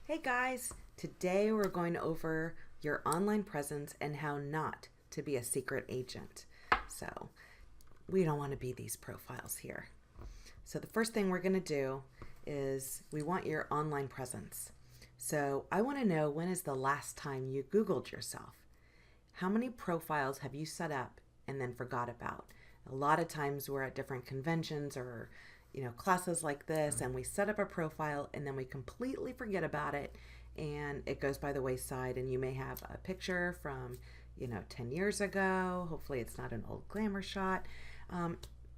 Hey guys, today we're going over your online presence and how not to be a secret agent. So, we don't want to be these profiles here. So, the first thing we're going to do is we want your online presence. So, I want to know, when is the last time you Googled yourself? How many profiles have you set up and then forgot about? A lot of times we're at different conventions or classes like this, and we set up a profile and then we completely forget about it and it goes by the wayside. And you may have a picture from 10 years ago. Hopefully it's not an old glamour shot,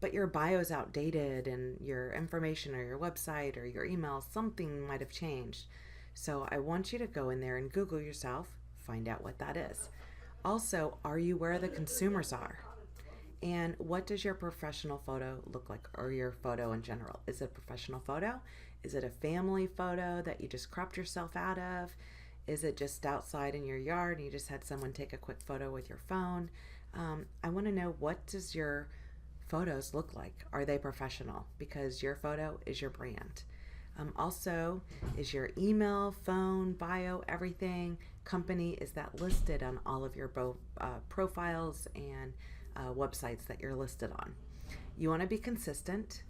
but your bio is outdated and your information or your website or your email, something might have changed. So I want you to go in there and Google yourself, find out what that is. Also, are you where the consumers are? And what does your professional photo look like, or your photo in general? Is it a professional photo? Is it a family photo that you just cropped yourself out of? Is it just outside in your yard and you just had someone take a quick photo with your phone? I want to know, what does your photos look like? Are they professional? Because your photo is your brand. Also, is your email, phone, bio, everything, company, is that listed on all of your profiles and websites that you're listed on? You want to be consistent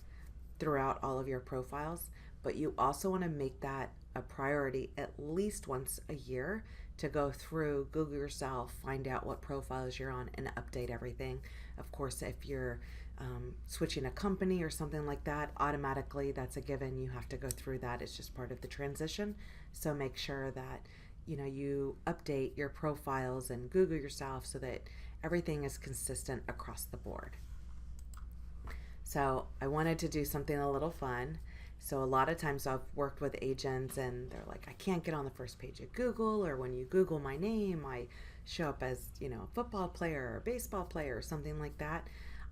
throughout all of your profiles, but you also want to make that a priority at least once a year to go through, Google yourself, find out what profiles you're on, and update everything. Of course, if you're switching a company or something like that, automatically that's a given. You have to go through that. It's just part of the transition. So make sure that you update your profiles and Google yourself so that everything is consistent across the board. So I wanted to do something a little fun. So a lot of times I've worked with agents and they're like, I can't get on the first page of Google, or when you Google my name, I show up as, a football player or baseball player or something like that.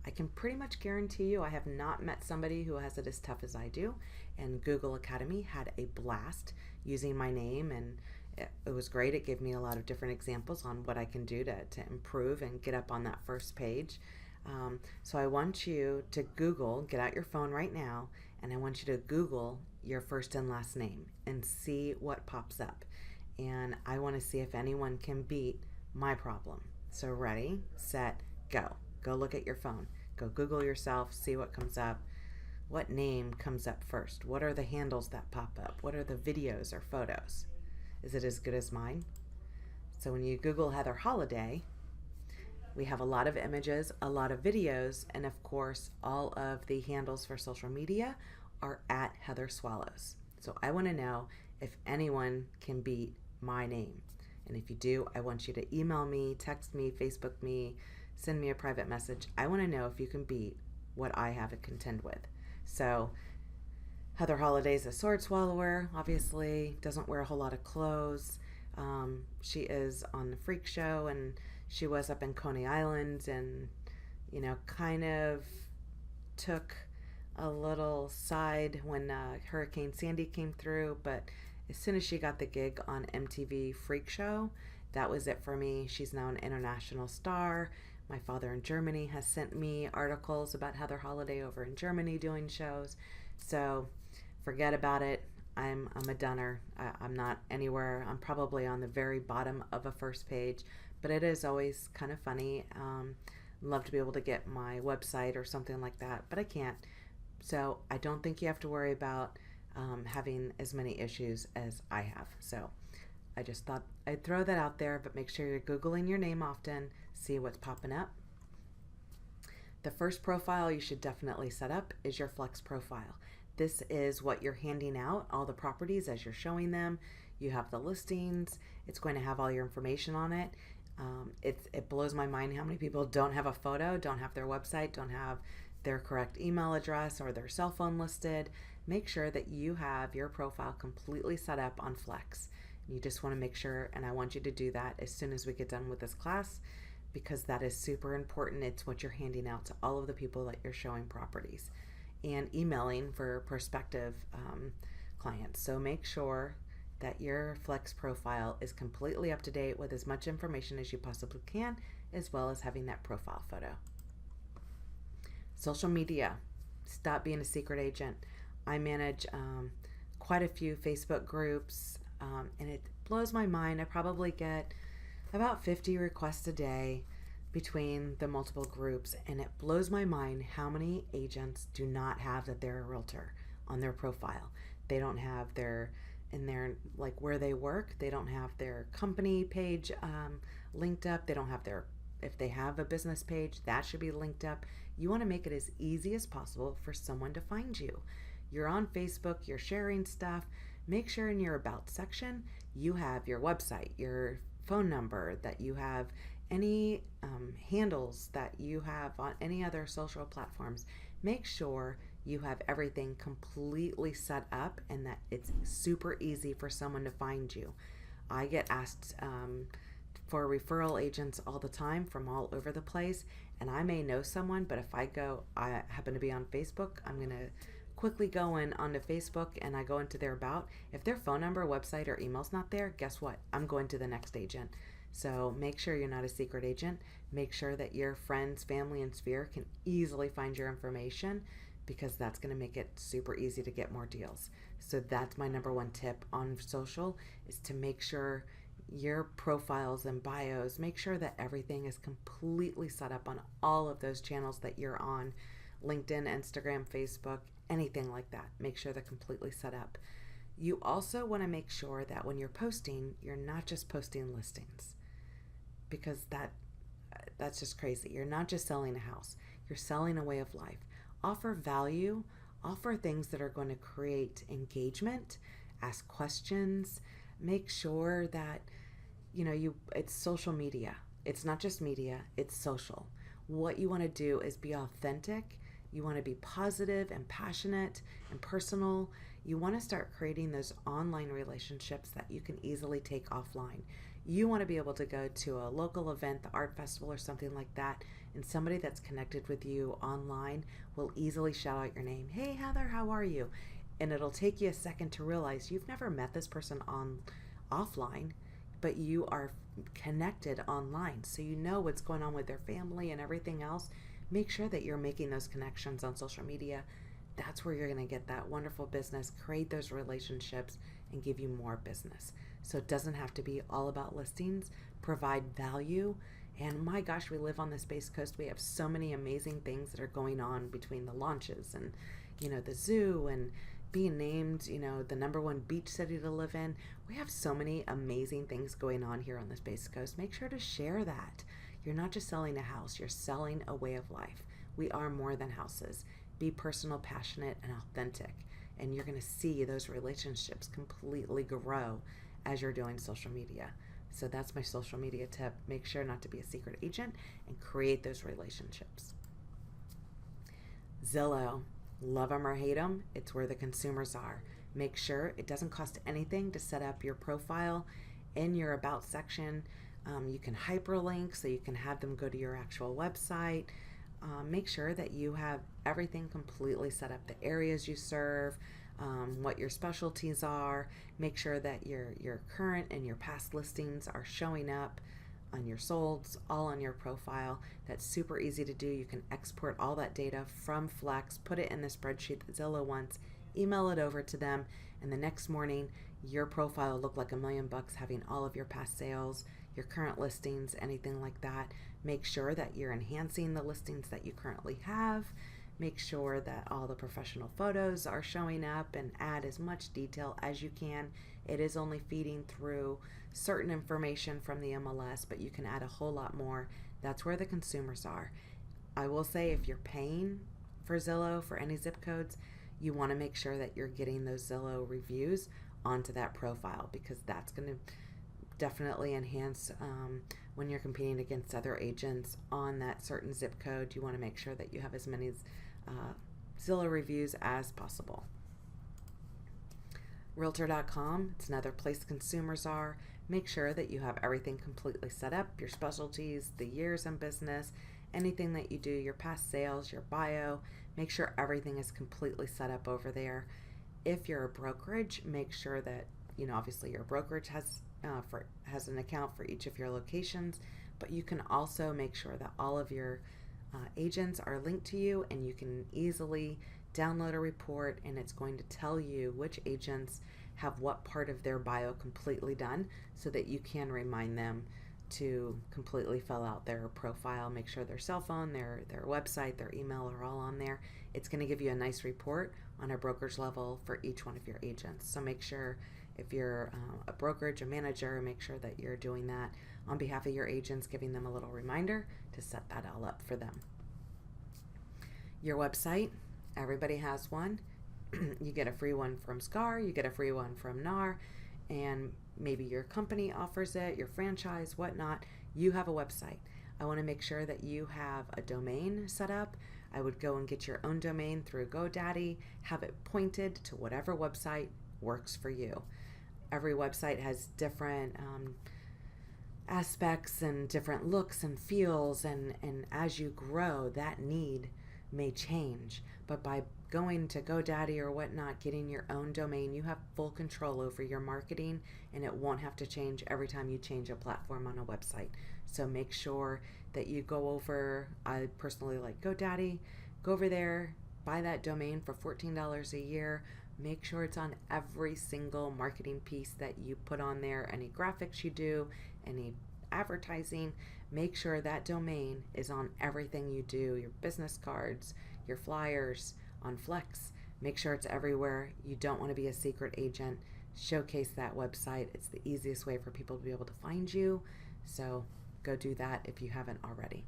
I can pretty much guarantee you I have not met somebody who has it as tough as I do. And Google Academy had a blast using my name, and it was great. It gave me a lot of different examples on what I can do to improve and get up on that first page. So I want you to Google, get out your phone right now, and I want you to Google your first and last name and see what pops up. And I want to see if anyone can beat my problem. So ready, set, go. Go look at your phone. Go Google yourself, see what comes up. What name comes up first? What are the handles that pop up? What are the videos or photos? Is it as good as mine? So when you Google Heather Holliday, we have a lot of images, a lot of videos, and of course, all of the handles for social media are at Heather Swallows. So I want to know if anyone can beat my name. And if you do, I want you to email me, text me, Facebook me, send me a private message. I want to know if you can beat what I have to contend with. So Heather Holliday's a sword swallower, obviously, doesn't wear a whole lot of clothes. She is on the Freak Show, and she was up in Coney Island and, kind of took a little side when Hurricane Sandy came through. But as soon as she got the gig on MTV Freak Show, that was it for me. She's now an international star. My father in Germany has sent me articles about Heather Holliday over in Germany doing shows. So forget about it. I'm a dunner. I'm not anywhere. I'm probably on the very bottom of a first page, but it is always kind of funny. Love to be able to get my website or something like that, but I can't. So I don't think you have to worry about having as many issues as I have. So I just thought I'd throw that out there, but make sure you're Googling your name often, see what's popping up. The first profile you should definitely set up is your Flex profile. This is what you're handing out, all the properties as you're showing them. You have the listings. It's going to have all your information on it. It blows my mind how many people don't have a photo, don't have their website, don't have their correct email address or their cell phone listed. Make sure that you have your profile completely set up on Flex. You just want to make sure, and I want you to do that as soon as we get done with this class, because that is super important. It's what you're handing out to all of the people that you're showing properties and emailing for prospective clients. So make sure that your Flex profile is completely up to date with as much information as you possibly can, as well as having that profile photo. Social media. Stop being a secret agent. I manage quite a few Facebook groups, And it blows my mind. I probably get about 50 requests a day between the multiple groups, and it blows my mind how many agents do not have that they're a realtor on their profile. They don't have in their, like, where they work, they don't have their company page linked up. They don't have if they have a business page, that should be linked up. You want to make it as easy as possible for someone to find you. You're on Facebook, you're sharing stuff. Make sure in your About section you have your website, your phone number, that you have any handles that you have on any other social platforms. Make sure you have everything completely set up and that it's super easy for someone to find you. I get asked for referral agents all the time from all over the place, and I may know someone, but if I happen to be on Facebook, I'm going to quickly go onto Facebook and I go into their About. If their phone number, website, or email's not there, guess what? I'm going to the next agent. So make sure you're not a secret agent. Make sure that your friends, family, and sphere can easily find your information, because that's going to make it super easy to get more deals. So that's my number one tip on social, is to make sure your profiles and bios, make sure that everything is completely set up on all of those channels that you're on, LinkedIn, Instagram, Facebook, anything like that. Make sure they're completely set up. You also want to make sure that when you're posting, you're not just posting listings, because that's just crazy. You're not just selling a house. You're selling a way of life. Offer value, offer things that are going to create engagement, ask questions, make sure that, it's social media. It's not just media, it's social. What you want to do is be authentic. You want to be positive and passionate and personal. You want to start creating those online relationships that you can easily take offline. You want to be able to go to a local event, the art festival or something like that, and somebody that's connected with you online will easily shout out your name. Hey, Heather, how are you? And it'll take you a second to realize you've never met this person offline, but you are connected online. So you know what's going on with their family and everything else. Make sure that you're making those connections on social media. That's where you're going to get that wonderful business, create those relationships, and give you more business. So it doesn't have to be all about listings. Provide value. And my gosh, we live on the Space Coast. We have so many amazing things that are going on between the launches and, the zoo and being named, the number one beach city to live in. We have so many amazing things going on here on the Space Coast. Make sure to share that. You're not just selling a house, you're selling a way of life. We are more than houses. Be personal, passionate, and authentic. And you're going to see those relationships completely grow as you're doing social media. So that's my social media tip. Make sure not to be a secret agent and create those relationships. Zillow, love them or hate them, it's where the consumers are. Make sure it doesn't cost anything to set up your profile in your About section. You can hyperlink so you can have them go to your actual website. Make sure that you have everything completely set up, the areas you serve, what your specialties are. Make sure that your current and your past listings are showing up on your solds, all on your profile. That's super easy to do. You can export all that data from Flex, put it in the spreadsheet that Zillow wants, email it over to them, and the next morning your profile will look like $1 million, having all of your past sales, your current listings, anything like that. Make sure that you're enhancing the listings that you currently have. Make sure that all the professional photos are showing up, and add as much detail as you can. It is only feeding through certain information from the MLS, but you can add a whole lot more. That's where the consumers are. I will say, if you're paying for Zillow for any zip codes, you want to make sure that you're getting those Zillow reviews onto that profile, because that's going to definitely enhance when you're competing against other agents on that certain zip code. You want to make sure that you have as many Zillow reviews as possible. Realtor.com, it's another place consumers are. Make sure that you have everything completely set up, your specialties, the years in business, anything that you do, your past sales, your bio. Make sure everything is completely set up over there. If you're a brokerage, make sure that, obviously your brokerage has an account for each of your locations, but you can also make sure that all of your agents are linked to you, and you can easily download a report, and it's going to tell you which agents have what part of their bio completely done so that you can remind them to completely fill out their profile, make sure their cell phone, their website, their email are all on there. It's going to give you a nice report on a brokerage level for each one of your agents. So make sure if you're a brokerage, a manager, make sure that you're doing that on behalf of your agents, giving them a little reminder to set that all up for them. Your website, everybody has one. You get a free one from SCAR, you get a free one from NAR, and maybe your company offers it, your franchise, whatnot. You have a website. I want to make sure that you have a domain set up. I would go and get your own domain through GoDaddy, have it pointed to whatever website works for you. Every website has different aspects and different looks and feels, and as you grow, that need may change. But by going to GoDaddy or whatnot, getting your own domain, you have full control over your marketing, and it won't have to change every time you change a platform on a website. So make sure that you go over, I personally like GoDaddy, go over there, buy that domain for $14 a year. Make sure it's on every single marketing piece that you put on there, any graphics you do, any advertising. Make sure that domain is on everything you do, your business cards, your flyers, on Flex. Make sure it's everywhere. You don't want to be a secret agent. Showcase that website. It's the easiest way for people to be able to find you. So go do that if you haven't already.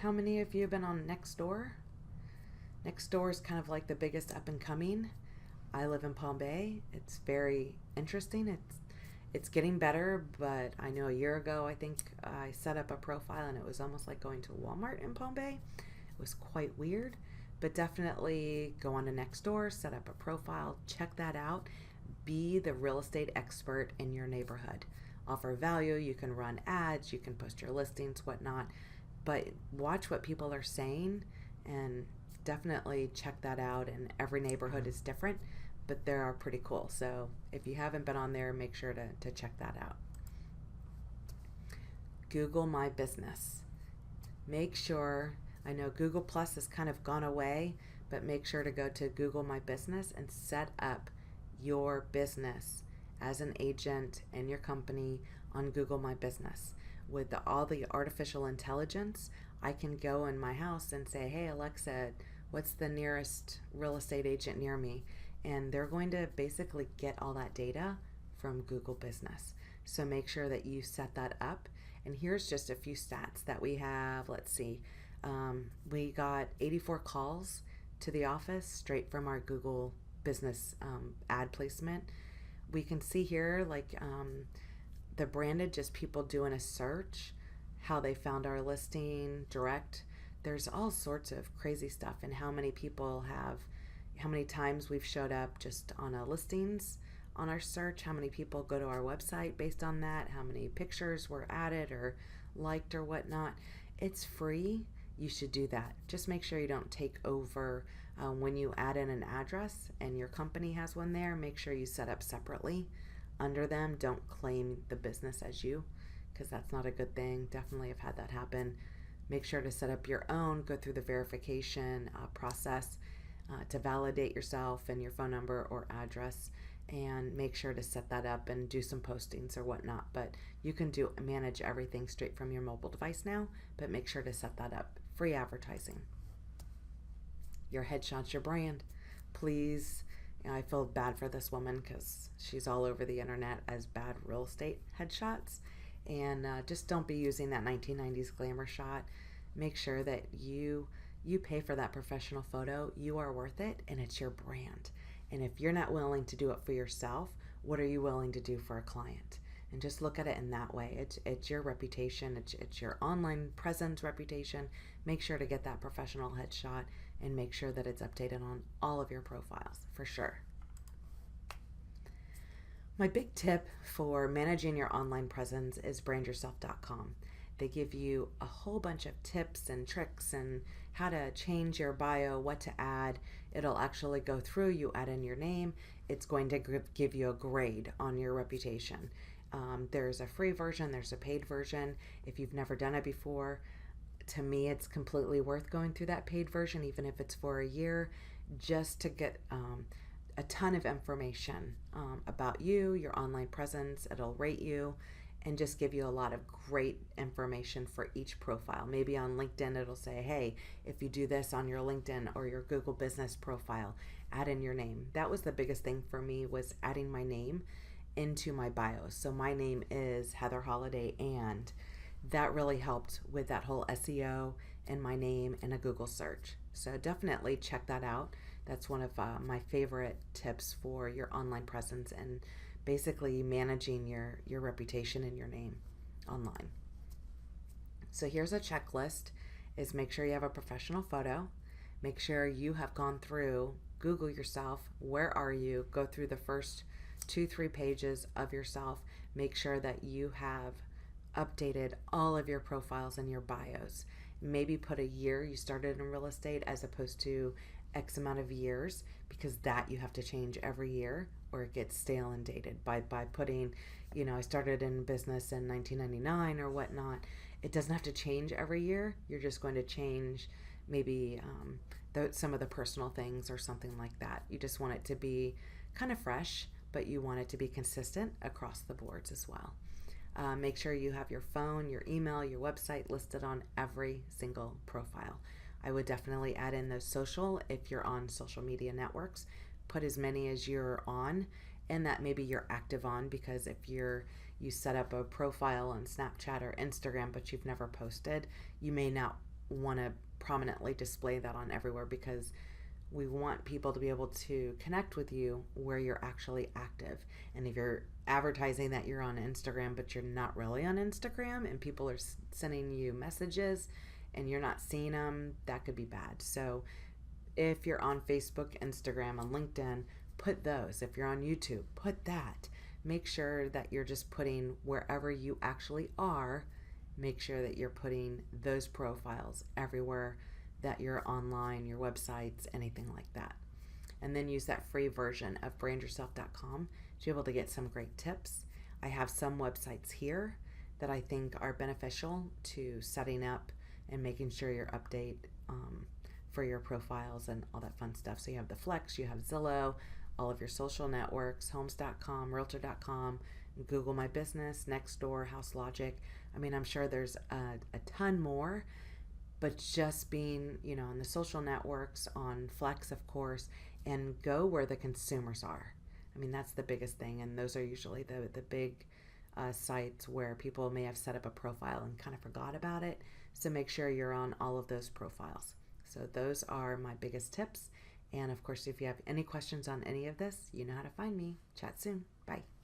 How many of you have been on Nextdoor? Nextdoor is kind of like the biggest up and coming. I live in Palm Bay. It's very interesting. It's getting better, but I know a year ago, I think I set up a profile and it was almost like going to Walmart in Palm Bay. It was quite weird, but definitely go on to Nextdoor, set up a profile, check that out. Be the real estate expert in your neighborhood. Offer value. You can run ads, you can post your listings, whatnot, but watch what people are saying and definitely check that out. And every neighborhood is different, but they are pretty cool. So if you haven't been on there, make sure to check that out. Google My Business. Make sure, I know Google Plus has kind of gone away, but make sure to go to Google My Business and set up your business as an agent and your company on Google My Business. With all the artificial intelligence, I can go in my house and say, hey, Alexa, what's the nearest real estate agent near me? And they're going to basically get all that data from Google Business. So make sure that you set that up. And here's just a few stats that we have. Let's see. We got 84 calls to the office straight from our Google Business ad placement. We can see here, like the branded, just people doing a search, how they found our listing direct. There's all sorts of crazy stuff, and how many people have, how many times we've showed up just on a listings on our search, how many people go to our website based on that, how many pictures were added or liked or whatnot. It's free. You should do that. Just make sure you don't take over when you add in an address and your company has one there. Make sure you set up separately under them. Don't claim the business as you, because that's not a good thing. Definitely have had that happen. Make sure to set up your own, go through the verification process to validate yourself and your phone number or address, and make sure to set that up and do some postings or whatnot. But you can manage everything straight from your mobile device now, but make sure to set that up. Free advertising. Your headshot's your brand. Please, I feel bad for this woman because she's all over the internet as bad real estate headshots. And just don't be using that 1990s glamour shot. Make sure that you pay for that professional photo. You are worth it, and it's your brand. And if you're not willing to do it for yourself, what are you willing to do for a client? And just look at it in that way. It's your reputation. It's your online presence reputation. Make sure to get that professional headshot and make sure that it's updated on all of your profiles for sure. My big tip for managing your online presence is brandyourself.com. They give you a whole bunch of tips and tricks and how to change your bio, what to add. It'll actually go through, you add in your name. It's going to give you a grade on your reputation. There's a free version, there's a paid version. If you've never done it before, to me, it's completely worth going through that paid version, even if it's for a year, just to get a ton of information about you, your online presence. It'll rate you and just give you a lot of great information for each profile. Maybe on LinkedIn, it'll say, hey, if you do this on your LinkedIn or your Google business profile, add in your name. That was the biggest thing for me, was adding my name into my bios. So my name is Heather Holliday, and that really helped with that whole SEO and my name and a Google search. So definitely check that out. That's one of my favorite tips for your online presence and basically managing your reputation and your name online. So here's a checklist: is make sure you have a professional photo. Make sure you have gone through, Google yourself, where are you? Go through the first 2-3 pages of yourself. Make sure that you have updated all of your profiles and your bios. Maybe put a year you started in real estate as opposed to X amount of years, because that you have to change every year or it gets stale and dated. By putting, I started in business in 1999 or whatnot, it doesn't have to change every year. You're just going to change maybe some of the personal things or something like that. You just want it to be kind of fresh, but you want it to be consistent across the boards as well. Make sure you have your phone, your email, your website listed on every single profile. I would definitely add in those social if you're on social media networks. Put as many as you're on and that maybe you're active on, because if you set up a profile on Snapchat or Instagram but you've never posted, you may not want to prominently display that on everywhere, because we want people to be able to connect with you where you're actually active. And if you're advertising that you're on Instagram but you're not really on Instagram and people are sending you messages and you're not seeing them, that could be bad. So if you're on Facebook, Instagram, and LinkedIn, put those. If you're on YouTube, put that. Make sure that you're just putting wherever you actually are. Make sure that you're putting those profiles everywhere that you're online, your websites, anything like that. And then use that free version of brandyourself.com to be able to get some great tips. I have some websites here that I think are beneficial to setting up and making sure you're update for your profiles and all that fun stuff. So you have the Flex, you have Zillow, all of your social networks, homes.com, realtor.com, Google My Business, Nextdoor, House Logic. I mean, I'm sure there's a ton more, but just being, on the social networks, on Flex, of course, and go where the consumers are. I mean, that's the biggest thing. And those are usually the big sites where people may have set up a profile and kind of forgot about it. So make sure you're on all of those profiles. So those are my biggest tips. And of course, if you have any questions on any of this, you know how to find me. Chat soon. Bye.